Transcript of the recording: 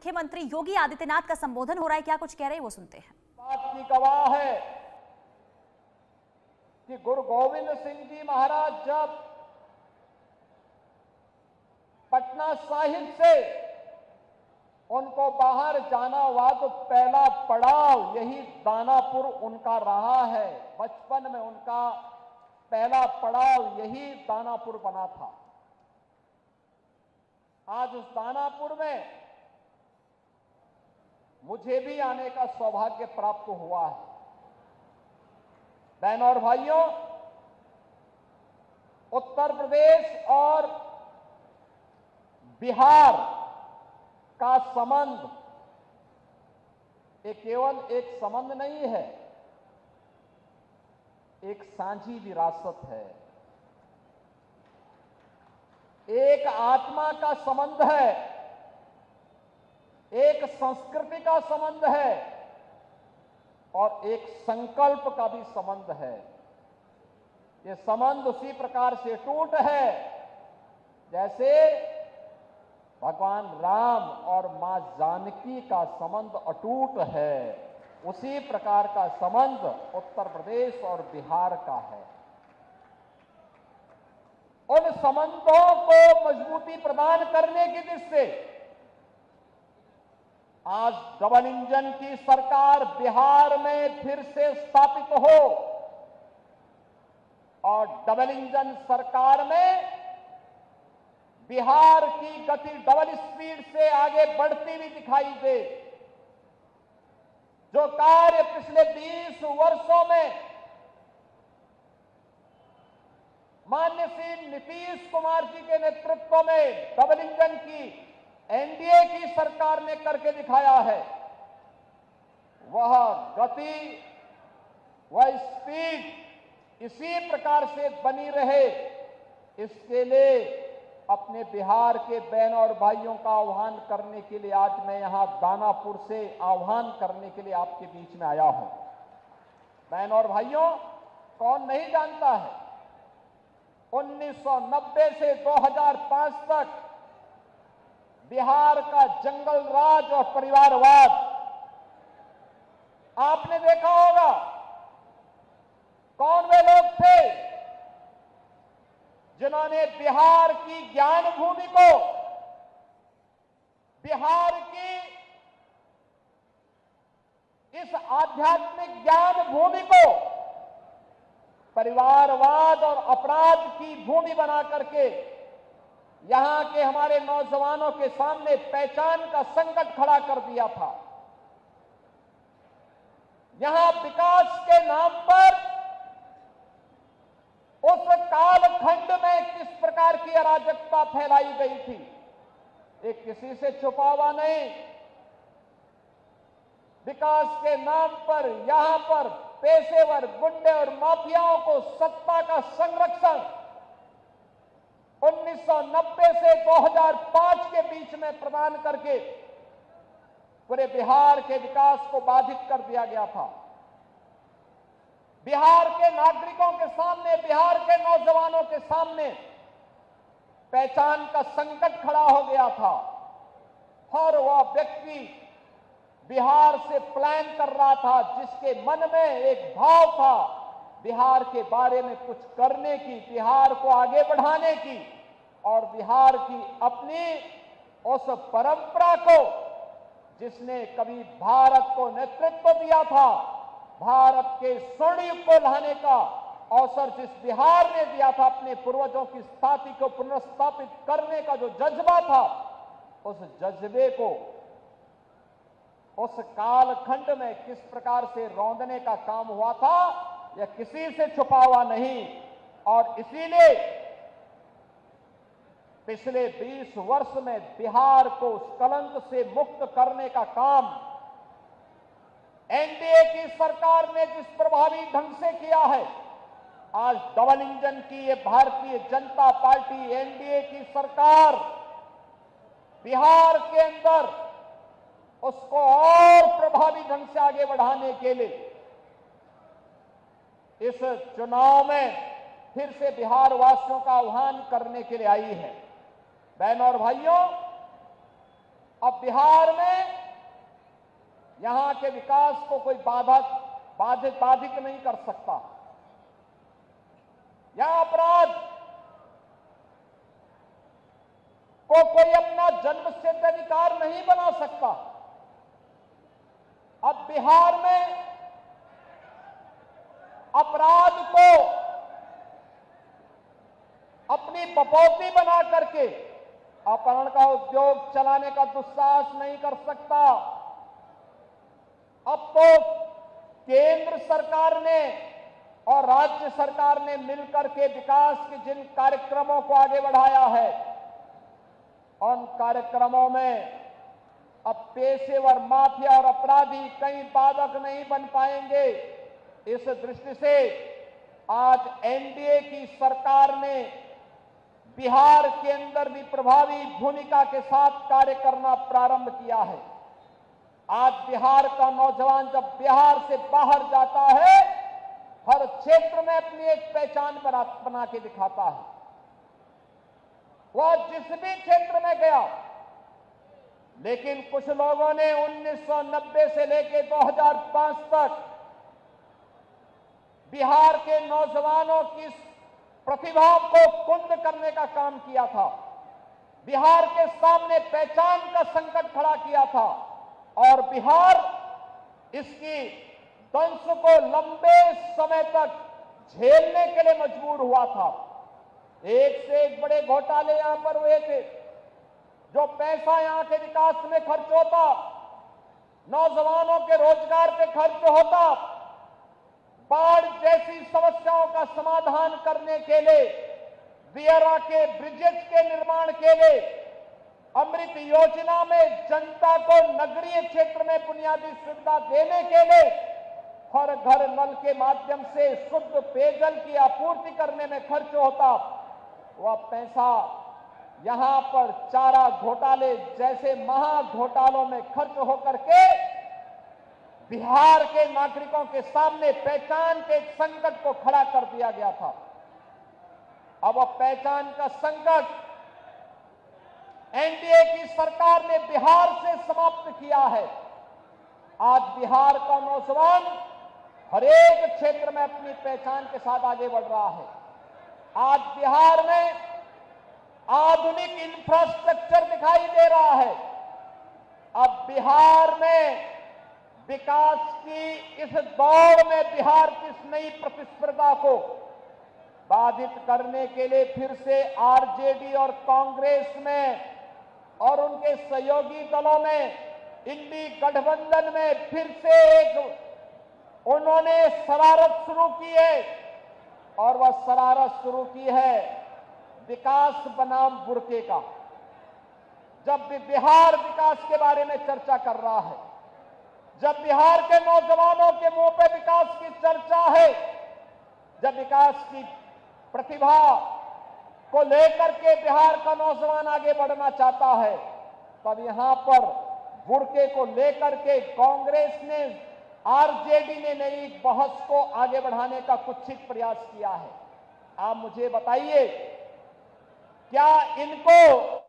मुख्यमंत्री योगी आदित्यनाथ का संबोधन हो रहा है, क्या कुछ कह रहे हैं वो सुनते हैं। बात की गवाह है कि गुरु गोविंद सिंह जी महाराज जब पटना साहिब से उनको बाहर जाना हुआ तो पहला पड़ाव यही दानापुर उनका रहा है। बचपन में उनका पहला पड़ाव यही दानापुर बना था। आज उस दानापुर में मुझे भी आने का सौभाग्य प्राप्त हुआ है। बहनों और भाइयों, उत्तर प्रदेश और बिहार का संबंध ये केवल एक संबंध नहीं है, एक साझी विरासत है, एक आत्मा का संबंध है, एक संस्कृति का संबंध है और एक संकल्प का भी संबंध है। ये संबंध उसी प्रकार से टूट है जैसे भगवान राम और मां जानकी का संबंध अटूट है। उसी प्रकार का संबंध उत्तर प्रदेश और बिहार का है। उन संबंधों को मजबूती प्रदान करने की दृष्टि से आज डबल इंजन की सरकार बिहार में फिर से स्थापित हो और डबल इंजन सरकार में बिहार की गति डबल स्पीड से आगे बढ़ती हुई दिखाई दे। जो कार्य पिछले 20 वर्षों में माननीय श्री नीतीश कुमार जी के नेतृत्व में डबल इंजन की एनडीए की सरकार ने करके दिखाया है, वह गति, वह स्पीड इसी प्रकार से बनी रहे, इसके लिए अपने बिहार के बहनों और भाइयों का आह्वान करने के लिए आज मैं यहां दानापुर से आह्वान करने के लिए आपके बीच में आया हूं। बहनों और भाइयों, कौन नहीं जानता है 1990 से 2005 तक बिहार का जंगल राज और परिवारवाद आपने देखा होगा। कौन वे लोग थे जिन्होंने बिहार की ज्ञान भूमि को, बिहार की इस आध्यात्मिक ज्ञान भूमि को परिवारवाद और अपराध की भूमि बना करके यहां के हमारे नौजवानों के सामने पहचान का संकट खड़ा कर दिया था। यहां विकास के नाम पर उस कालखंड में किस प्रकार की अराजकता फैलाई गई थी, ये किसी से छुपा हुआ नहीं। विकास के नाम पर यहां पर पेशेवर गुंडे और माफियाओं को सत्ता का संरक्षण 1990 से 2005 के बीच में प्रदान करके पूरे बिहार के विकास को बाधित कर दिया गया था। बिहार के नागरिकों के सामने, बिहार के नौजवानों के सामने पहचान का संकट खड़ा हो गया था और वह व्यक्ति बिहार से प्लान कर रहा था जिसके मन में एक भाव था बिहार के बारे में कुछ करने की, बिहार को आगे बढ़ाने की और बिहार की अपनी उस परंपरा को जिसने कभी भारत को नेतृत्व दिया था, भारत के स्वर्ण युग को लाने का अवसर जिस बिहार ने दिया था, अपने पूर्वजों की स्थापना को पुनर्स्थापित करने का जो जज्बा था, उस जज्बे को उस कालखंड में किस प्रकार से रौंदने का काम हुआ था, यह किसी से छुपा हुआ नहीं। और इसीलिए पिछले 20 वर्ष में बिहार को उस कलंक से मुक्त करने का काम एनडीए की सरकार ने जिस प्रभावी ढंग से किया है, आज डबल इंजन की ये भारतीय जनता पार्टी एनडीए की सरकार बिहार के अंदर उसको और प्रभावी ढंग से आगे बढ़ाने के लिए इस चुनाव में फिर से बिहार वासियों का आह्वान करने के लिए आई है। बहनों और भाइयों, अब बिहार में यहां के विकास को कोई बाधित नहीं कर सकता। यहां अपराध को कोई अपना जन्मसिद्ध अधिकार नहीं बना सकता। अब बिहार में अपराध को अपनी बपौती बना करके अपहरण का उद्योग चलाने का दुस्साहस नहीं कर सकता। अब तो केंद्र सरकार ने और राज्य सरकार ने मिलकर के विकास के जिन कार्यक्रमों को आगे बढ़ाया है, उन कार्यक्रमों में अब पेशेवर माफिया और अपराधी कहीं बाधक नहीं बन पाएंगे। इस दृष्टि से आज एनडीए की सरकार ने बिहार के अंदर भी प्रभावी भूमिका के साथ कार्य करना प्रारंभ किया है। आज बिहार का नौजवान जब बिहार से बाहर जाता है, हर क्षेत्र में अपनी एक पहचान बना के दिखाता है। वह जिस भी क्षेत्र में गया, लेकिन कुछ लोगों ने 1990 से लेकर 2005 तक बिहार के नौजवानों की प्रतिभा को कुंद करने का काम किया था। बिहार के सामने पहचान का संकट खड़ा किया था और बिहार इसकी दंश को लंबे समय तक झेलने के लिए मजबूर हुआ था। एक से एक बड़े घोटाले यहां पर हुए थे। जो पैसा यहां के विकास में खर्च होता, नौजवानों के रोजगार पे खर्च होता, बाढ़ जैसी समस्याओं का समाधान करने के लिए, बियरा के ब्रिजेज के निर्माण के लिए, अमृत योजना में जनता को नगरीय क्षेत्र में बुनियादी सुविधा देने के लिए, हर घर नल के माध्यम से शुद्ध पेयजल की आपूर्ति करने में खर्च होता, वह पैसा यहां पर चारा घोटाले जैसे महा घोटालों में खर्च होकर के बिहार के नागरिकों के सामने पहचान के संकट को खड़ा कर दिया गया था। अब वह पहचान का संकट एनडीए की सरकार ने बिहार से समाप्त किया है। आज बिहार का नौजवान हर एक क्षेत्र में अपनी पहचान के साथ आगे बढ़ रहा है। आज बिहार में आधुनिक इंफ्रास्ट्रक्चर दिखाई दे रहा है। अब बिहार में विकास की इस दौड़ में बिहार की इस नई प्रतिस्पर्धा को बाधित करने के लिए फिर से आरजेडी और कांग्रेस में और उनके सहयोगी दलों में, इंडी गठबंधन में फिर से एक उन्होंने शरारत शुरू की है और वह शरारत शुरू की है विकास बनाम बुरके का। जब भी बिहार विकास के बारे में चर्चा कर रहा है, जब बिहार के नौजवानों के मुंह पे विकास की चर्चा है, जब विकास की प्रतिभा को लेकर के बिहार का नौजवान आगे बढ़ना चाहता है, तब यहां पर बुरके को लेकर के कांग्रेस ने, आरजेडी ने नई बहस को आगे बढ़ाने का कुत्सित प्रयास किया है। आप मुझे बताइए, क्या इनको